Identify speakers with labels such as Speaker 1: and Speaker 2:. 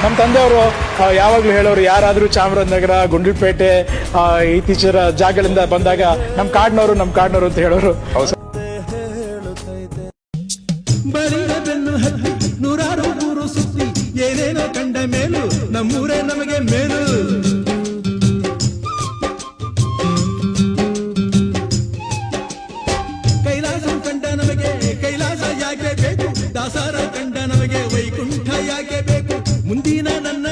Speaker 1: ನಮ್ಮ ತಂದೆಯವರು ಯಾವಾಗಲೂ ಹೇಳೋರು, ಯಾರಾದರೂ ಚಾಮರಾಜನಗರ, ಗುಂಡ್ಲುಪೇಟೆ ಇತ್ತೀಚಿನ ಜಾಗಗಳಿಂದ ಬಂದಾಗ ನಮ್ಮ ಕಾಡ್ನವರು ಅಂತ ಹೇಳೋರು.
Speaker 2: ನೂರಾರು ಊರು ಸುತ್ತಿ ಏನೇನೋ ಕಂಡ ಮೇಲು ನಮ್ಮೂರೇ ನಮಗೆ ಮೇಲು. ಕೈಲಾಸ ಕಂಡ ನಮಗೆ ಕೈಲಾಸ ಯಾಕೆ ಬೇಕು, ದಾಸರ ಕಂಡ ನಮಗೆ ವೈಕುಂಠ ಯಾಕೆ ಬೇಕು. ಮುಂದಿನ ನನ್ನ